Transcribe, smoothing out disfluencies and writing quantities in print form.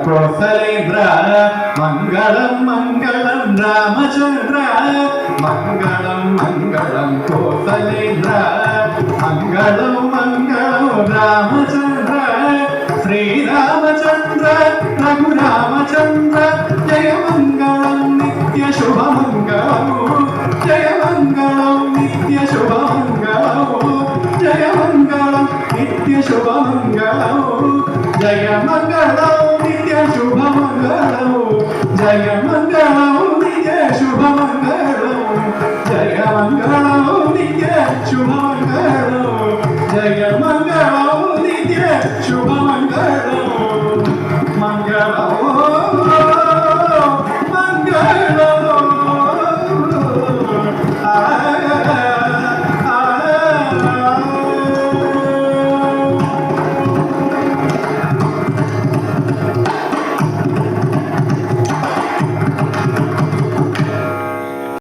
కోసలేంద్ర మంగళం మంగళం రామచంద్ర మంగళం మంగళం కోసలేంద్ర మంగళం మంగళం రామచంద్ర శ్రీరామచంద్ర రఘురామచంద్ర జయ మంగళం నిత్య శుభమంగళము జయ మంగళం నిత్య శుభమంగళము జయ మంగళం నిత్య శుభమంగళము జయ మంగళం నిత్య శుభమంగళము జయ మంగళం నిత్య శుభమంగళము జయ మంగళం నిత్య శుభమంగళము జయ మంగళం